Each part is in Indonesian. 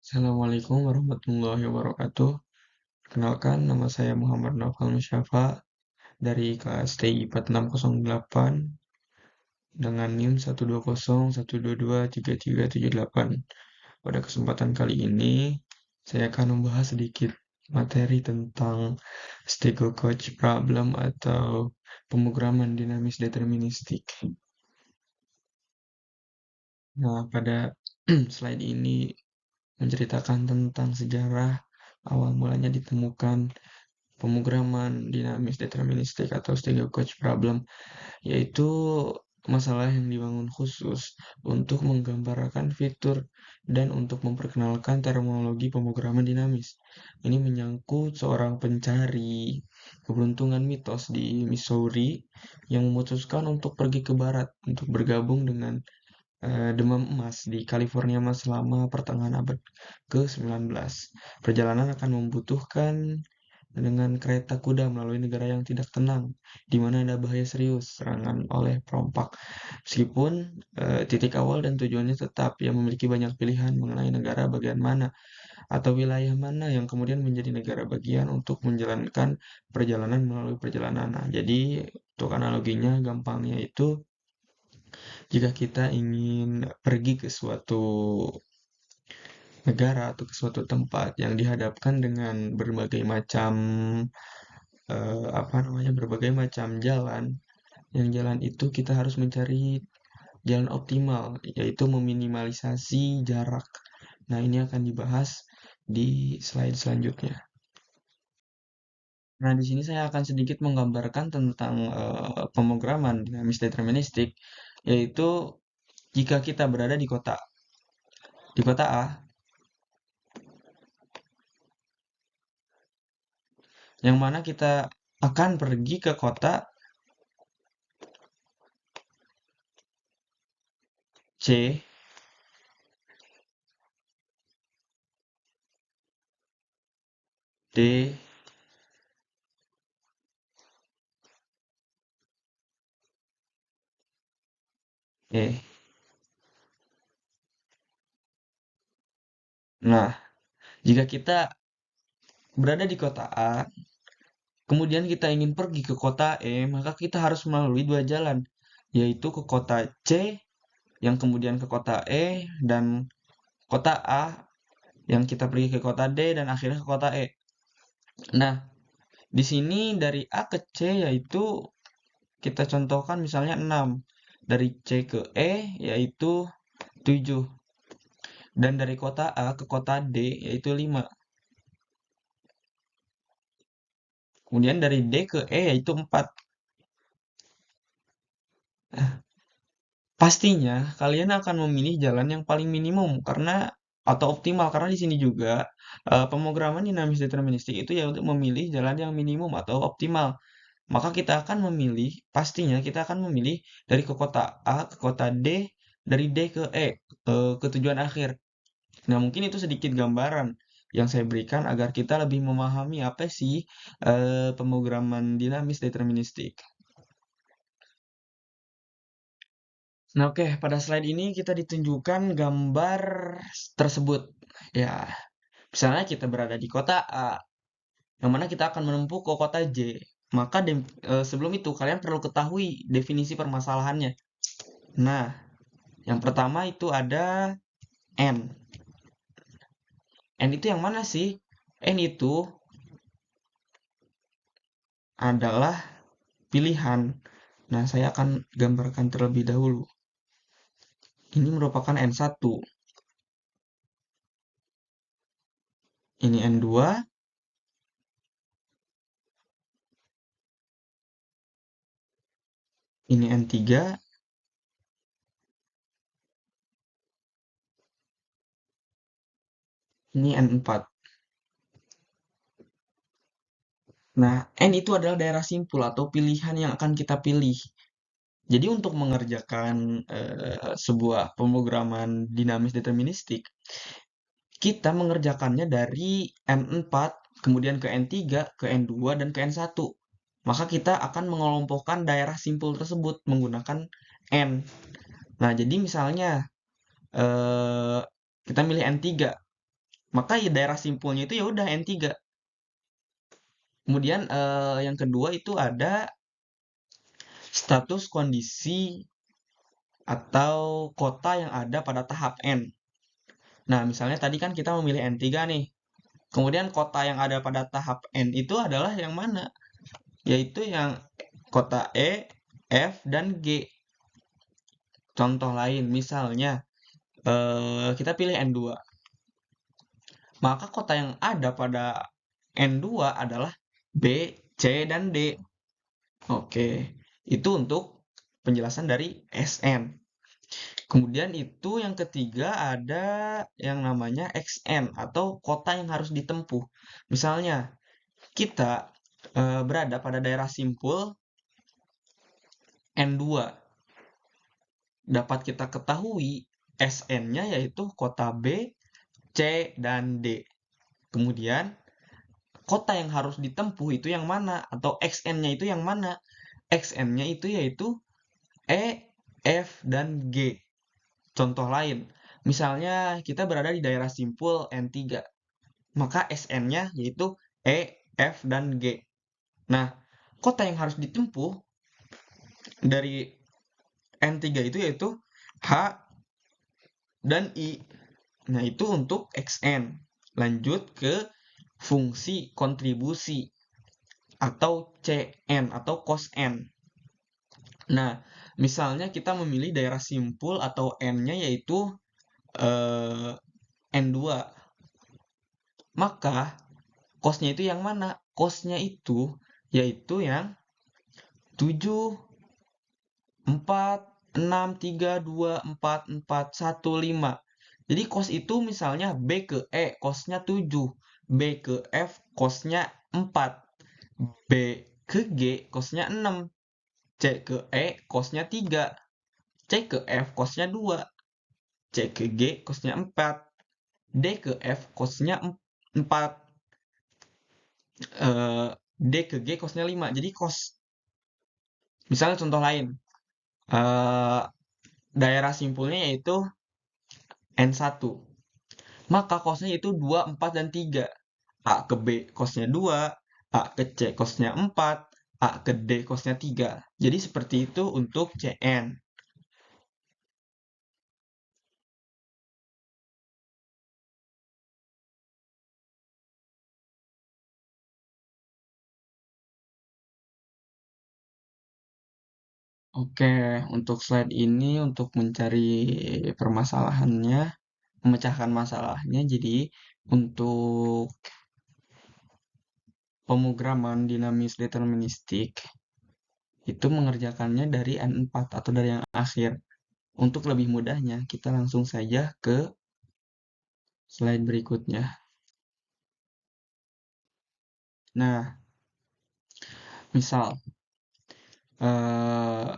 Assalamualaikum warahmatullahi wabarakatuh. Kenalkan, nama saya Muhammad Naufal Musyafa dari kelas TI 4608 dengan NIM 12012233378. Pada kesempatan kali ini, saya akan membahas sedikit materi tentang stego coach problem atau pemrograman dinamis deterministik. Nah, pada slide ini menceritakan tentang sejarah awal mulanya ditemukan pemrograman dinamis deterministik atau Stego-Coach problem, yaitu masalah yang dibangun khusus untuk menggambarkan fitur dan untuk memperkenalkan terminologi pemrograman dinamis. Ini menyangkut seorang pencari keberuntungan mitos di Missouri yang memutuskan untuk pergi ke barat untuk bergabung dengan demam emas di California selama pertengahan abad ke-19. Perjalanan akan membutuhkan dengan kereta kuda melalui negara yang tidak tenang, di mana ada bahaya serius serangan oleh perompak. Meskipun titik awal dan tujuannya tetap, yang memiliki banyak pilihan mengenai negara bagian mana atau wilayah mana yang kemudian menjadi negara bagian untuk menjalankan perjalanan melalui perjalanan. Nah, jadi untuk analoginya gampangnya itu jika kita ingin pergi ke suatu negara atau ke suatu tempat yang dihadapkan dengan berbagai macam berbagai macam jalan. Yang jalan itu kita harus mencari jalan optimal, yaitu meminimalisasi jarak. Nah, ini akan dibahas di slide selanjutnya. Nah, di sini saya akan sedikit menggambarkan tentang pemrograman dinamis deterministik, yaitu jika kita berada di kota A, yang mana kita akan pergi ke kota C, D, E. Nah, jika kita berada di kota A, kemudian kita ingin pergi ke kota E, maka kita harus melalui dua jalan, yaitu ke kota C, yang kemudian ke kota E, dan kota A, yang kita pergi ke kota D, dan akhirnya ke kota E. Nah, di sini dari A ke C, yaitu kita contohkan misalnya 6. Dari C ke E, yaitu 7. Dan dari kota A ke kota D, yaitu 5. Kemudian dari D ke E, yaitu 4. Pastinya kalian akan memilih jalan yang paling minimum karena atau optimal karena di sini juga pemrograman dinamis deterministik itu ya untuk memilih jalan yang minimum atau optimal. Maka pastinya kita akan memilih dari ke kota A ke kota D, dari D ke E, ke tujuan akhir. Nah, mungkin itu sedikit gambaran yang saya berikan agar kita lebih memahami apa sih pemrograman dinamis deterministik. Nah, oke, pada slide ini kita ditunjukkan gambar tersebut. Ya, misalnya kita berada di kota A, yang mana kita akan menempuh ke kota J. Maka sebelum itu kalian perlu ketahui definisi permasalahannya. Nah, yang pertama itu ada N. N itu yang mana sih? N itu adalah pilihan. Nah, saya akan gambarkan terlebih dahulu. Ini merupakan N1. Ini N2. Ini N3. Ini N4. Nah, N itu adalah daerah simpul atau pilihan yang akan kita pilih. Jadi untuk mengerjakan sebuah pemrograman dinamis deterministik, kita mengerjakannya dari N4, kemudian ke N3, ke N2, dan ke N1. Maka kita akan mengelompokkan daerah simpul tersebut menggunakan N. Nah, jadi misalnya eh, kita milih N3. Maka ya daerah simpulnya itu ya udah N3. Kemudian yang kedua itu ada status kondisi atau kota yang ada pada tahap N. Nah, misalnya tadi kan kita memilih N3 nih. Kemudian kota yang ada pada tahap N itu adalah yang mana? Yaitu yang kota E, F, dan G. Contoh lain, misalnya kita pilih N2. Maka kota yang ada pada N2 adalah B, C, dan D. Oke, itu untuk penjelasan dari SN. Kemudian itu yang ketiga ada yang namanya XN atau kota yang harus ditempuh. Misalnya kita berada pada daerah simpul N2. Dapat kita ketahui SN-nya yaitu kota B, C, dan D. Kemudian kota yang harus ditempuh itu yang mana? Atau XN-nya itu yang mana? XN-nya itu yaitu E, F, dan G. Contoh lain, misalnya kita berada di daerah simpul N3, maka SN-nya yaitu E, F, dan G. Nah, kota yang harus ditempuh dari N3 itu yaitu H dan I. Nah, itu untuk XN. Lanjut ke fungsi kontribusi atau CN atau cos N. Nah, misalnya kita memilih daerah simpul atau N-nya yaitu N2. Maka cosnya itu yang mana? Cosnya itu yaitu yang 7, 4, 6, 3, 2, 4, 4, 1, 5. Jadi cos itu misalnya B ke E cosnya 7, B ke F cosnya 4, B ke G cosnya 6, C ke E cosnya 3, C ke F cosnya 2, C ke G cosnya 4, D ke F cosnya 4, D ke G cosnya 5. Jadi cos, misalnya contoh lain, eh, daerah simpulnya yaitu N1. Maka cosnya itu 2, 4, dan 3. A ke B cosnya 2, A ke C cosnya 4, A ke D cosnya 3. Jadi seperti itu untuk CN. Oke, untuk slide ini untuk mencari permasalahannya, memecahkan masalahnya. Jadi untuk pemrograman dinamis deterministik itu mengerjakannya dari N4 atau dari yang akhir. Untuk lebih mudahnya, kita langsung saja ke slide berikutnya. Nah, misal eh,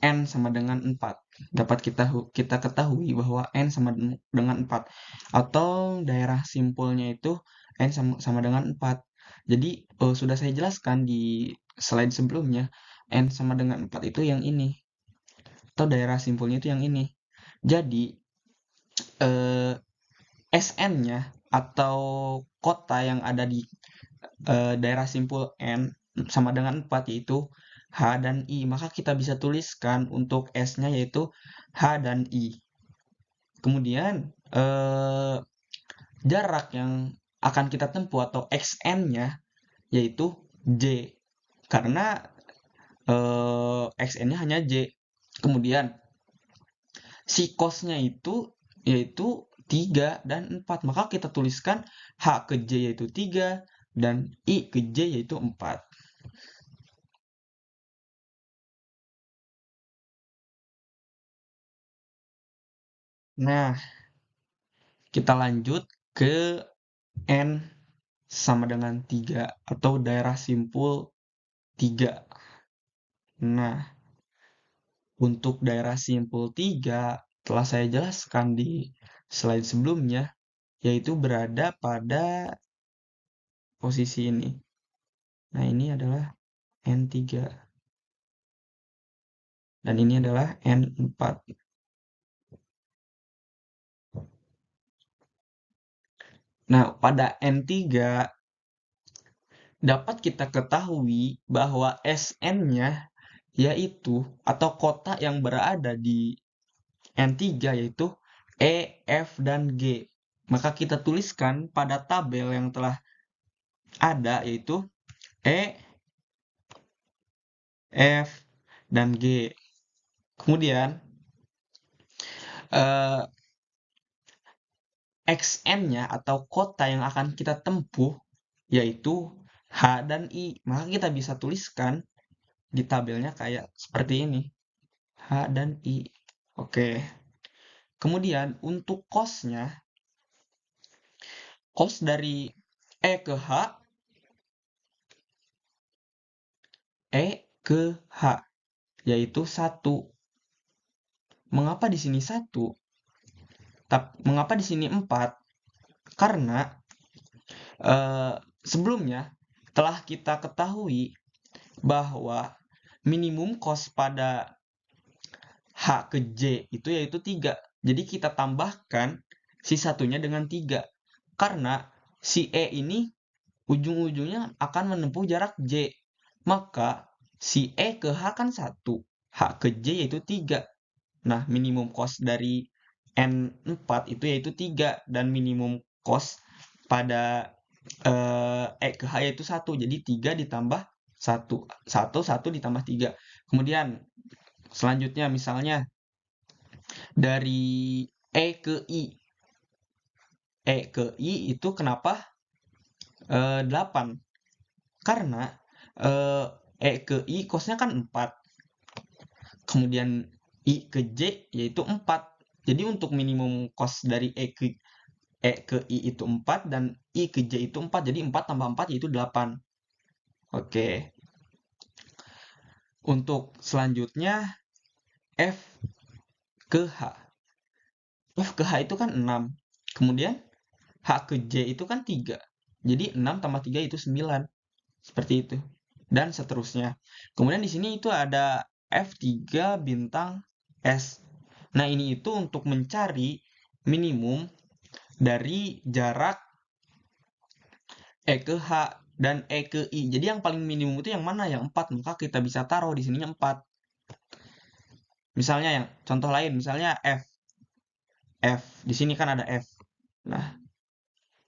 N sama dengan 4. Dapat kita ketahui bahwa N sama dengan 4. Atau daerah simpulnya itu N sama dengan 4. Jadi sudah saya jelaskan di slide sebelumnya, N sama dengan 4 itu yang ini. Atau daerah simpulnya itu yang ini. Jadi SN-nya atau kota yang ada di daerah simpul N sama dengan 4 yaitu H dan I. Maka kita bisa tuliskan untuk S-nya yaitu H dan I. Kemudian jarak yang akan kita tempuh atau XN-nya yaitu J. Karena XN-nya hanya J. Kemudian si cos-nya itu yaitu 3 dan 4. Maka kita tuliskan H ke J yaitu 3 dan I ke J yaitu 4. Nah, kita lanjut ke N sama dengan 3 atau daerah simpul 3. Nah, untuk daerah simpul 3 telah saya jelaskan di slide sebelumnya, yaitu berada pada posisi ini. Nah, ini adalah N3 dan ini adalah N4. Nah, pada N3 dapat kita ketahui bahwa Sn-nya yaitu atau kotak yang berada di N3 yaitu E, F, dan G. Maka kita tuliskan pada tabel yang telah ada yaitu E, F, dan G. Kemudian eh, Xn-nya atau kota yang akan kita tempuh yaitu H dan I. Maka kita bisa tuliskan di tabelnya kayak seperti ini. H dan I. Oke. Kemudian untuk kosnya, kos dari E ke H, E ke H, yaitu 1. Mengapa di sini 1? Mengapa di sini 4? Karena sebelumnya telah kita ketahui bahwa minimum kos pada H ke J itu yaitu 3. Jadi kita tambahkan si satunya dengan 3. Karena si E ini ujung-ujungnya akan menempuh jarak J. Maka si E ke H kan 1. H ke J yaitu 3. Nah, minimum cost dari N4 itu yaitu 3. Dan minimum cost pada E ke H yaitu 1. Jadi 3 ditambah 1. 1 ditambah 3. Kemudian selanjutnya misalnya dari E ke I. E ke I itu kenapa 8? Karena E ke I kosnya kan 4. Kemudian I ke J yaitu 4. Jadi untuk minimum kos dari E ke I itu 4 dan I ke J itu 4. Jadi 4 tambah 4 yaitu 8. Oke. Untuk selanjutnya F ke H. F ke H itu kan 6. Kemudian H ke J itu kan 3. Jadi 6 tambah 3 itu 9. Seperti itu. Dan seterusnya. Kemudian di sini itu ada F3 bintang S. Nah, ini itu untuk mencari minimum dari jarak E ke H dan E ke I. Jadi yang paling minimum itu yang mana? Yang 4. Maka kita bisa taruh di sininya 4. Misalnya yang contoh lain, misalnya F. F. Di sini kan ada F. Nah,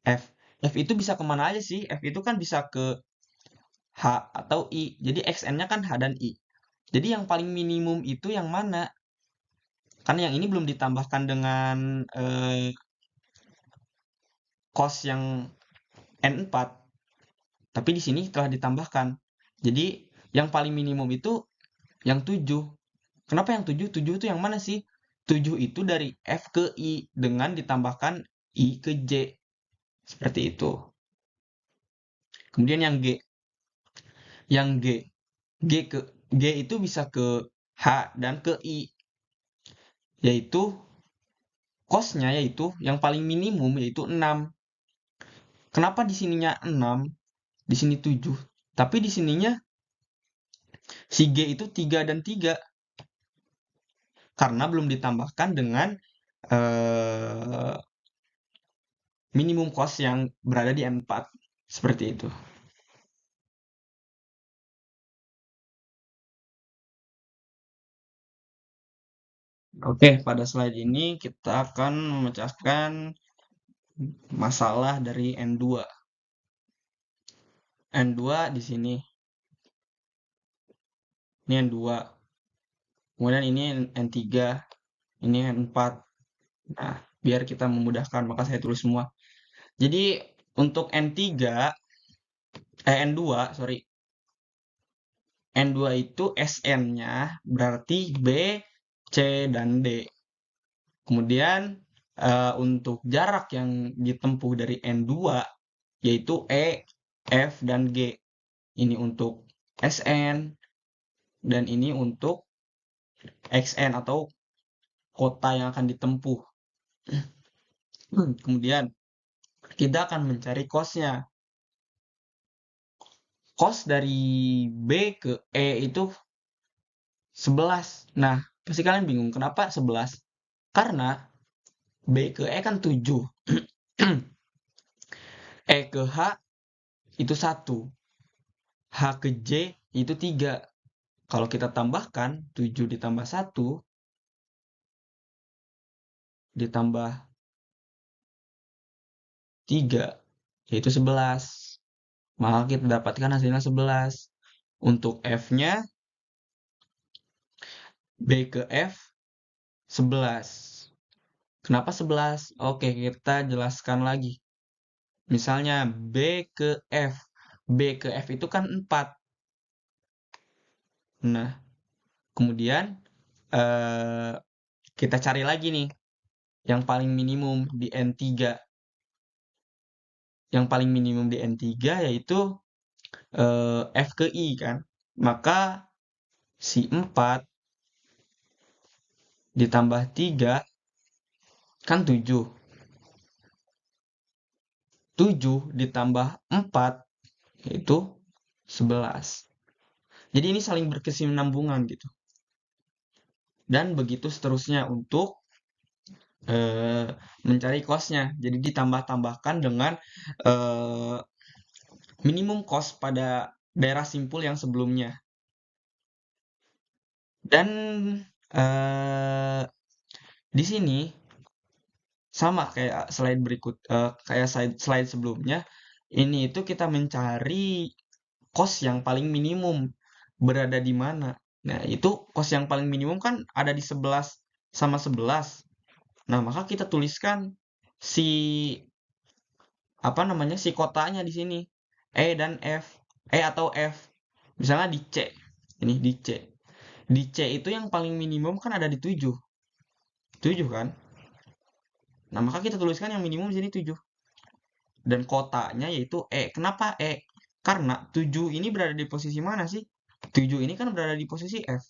F. F itu bisa kemana aja sih? F itu kan bisa ke H atau I. Jadi Xn-nya kan H dan I. Jadi yang paling minimum itu yang mana? Karena yang ini belum ditambahkan dengan kos yang N4. Tapi di sini telah ditambahkan. Jadi yang paling minimum itu yang 7. Kenapa yang 7? 7 itu yang mana sih? 7 itu dari F ke I dengan ditambahkan I ke J. Seperti itu. Kemudian yang G. Yang G. G itu bisa ke H dan ke I. Yaitu kosnya yaitu yang paling minimum yaitu 6. Kenapa di sininya 6? Di sini 7. Tapi di sininya si G itu 3 dan 3. Karena belum ditambahkan dengan minimum cost yang berada di N4. Seperti itu. Oke, pada slide ini kita akan memecahkan masalah dari N2. N2 di sini. Ini N2. Kemudian ini N3. Ini N4. Nah, biar kita memudahkan, maka saya tulis semua. Jadi, untuk N2, sorry. N2 itu Sn-nya berarti B, C, dan D. Kemudian untuk jarak yang ditempuh dari N2 yaitu E, F, dan G. Ini untuk Sn dan ini untuk Xn atau kota yang akan ditempuh. Kemudian kita akan mencari kosnya. Kos dari B ke E itu 11. Nah, pasti kalian bingung kenapa 11? Karena B ke E kan 7. ke H itu 1. H ke J itu 3. Kalau kita tambahkan 7 ditambah 1 ditambah 3 yaitu 11. Maka kita dapatkan hasilnya 11. Untuk F-nya B ke F 11. Kenapa 11? Oke, kita jelaskan lagi. Misalnya B ke F. B ke F itu kan 4. Nah, kemudian kita cari lagi nih yang paling minimum di N3. Yang paling minimum di N3 yaitu F ke I kan. Maka si 4 ditambah 3 kan 7. 7 ditambah 4 yaitu 11. Jadi ini saling berkesinambungan gitu. Dan begitu seterusnya untuk mencari cost-nya. Jadi ditambah-tambahkan dengan minimum cost pada daerah simpul yang sebelumnya. Dan di sini sama kayak slide berikut, kayak slide sebelumnya. Ini itu kita mencari cost yang paling minimum berada di mana. Nah, itu cost yang paling minimum kan ada di 11 sama 11. Nah, maka kita tuliskan si si kotanya di sini. E dan F. E atau F. Misalnya di C. Ini di C. Di C itu yang paling minimum kan ada di 7. 7 kan? Nah, maka kita tuliskan yang minimum di sini 7. Dan kotanya yaitu E. Kenapa E? Karena 7 ini berada di posisi mana sih? 7 ini kan berada di posisi F.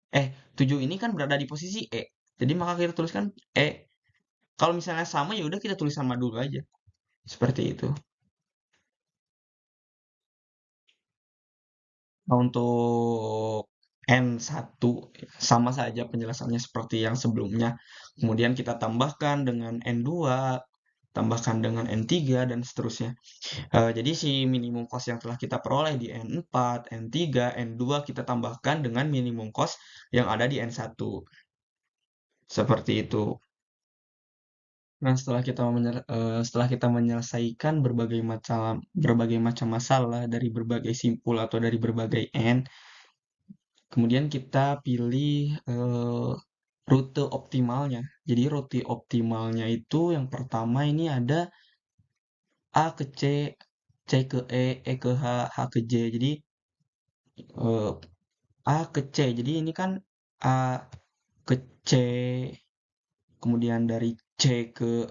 7 ini kan berada di posisi E. Jadi maka kita tuliskan E. Kalau misalnya sama ya udah kita tulis sama dulu aja. Seperti itu. Nah, untuk N1 sama saja penjelasannya seperti yang sebelumnya. Kemudian kita tambahkan dengan N2, tambahkan dengan N3 dan seterusnya. Jadi si minimum cost yang telah kita peroleh di N4, N3, N2 kita tambahkan dengan minimum cost yang ada di N1. Seperti itu. Nah, setelah kita menyelesaikan berbagai macam masalah dari berbagai simpul atau dari berbagai N, kemudian kita pilih rute optimalnya. Jadi rute optimalnya itu yang pertama ini ada A ke C, C ke E ke H ke J. Jadi A ke C. Jadi ini kan A ke C, kemudian dari C ke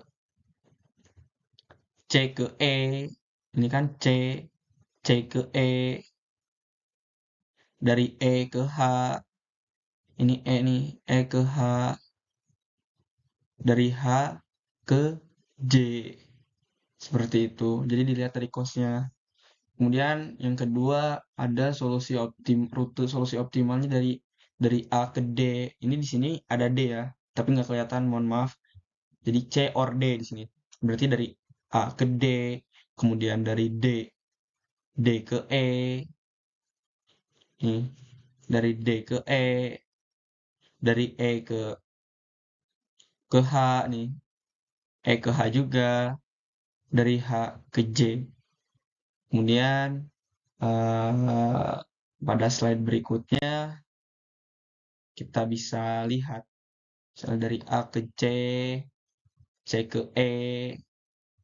E. Ini kan C ke E, dari E ke H. Ini E nih, E ke H, dari H ke J. Seperti itu. Jadi dilihat dari cost-nya. Kemudian yang kedua ada rute solusi optimalnya dari A ke D. Ini di sini ada D ya, tapi nggak kelihatan, mohon maaf. Jadi C or D di sini. Berarti dari A ke D, kemudian dari D ke E. Nih, dari D ke E, dari E ke H nih. E ke H juga, dari H ke J. Kemudian pada slide berikutnya kita bisa lihat misalnya dari A ke C ke E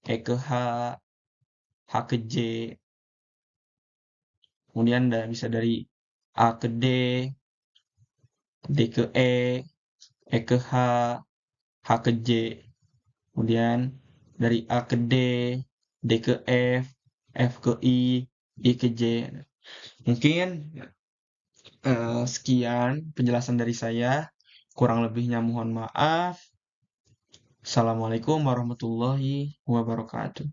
ke H, H ke J. Kemudian bisa dari A ke D ke E ke H, H ke J. Kemudian dari A ke D ke F ke I ke J. Mungkin sekian penjelasan dari saya. Kurang lebihnya mohon maaf. Assalamualaikum warahmatullahi wabarakatuh.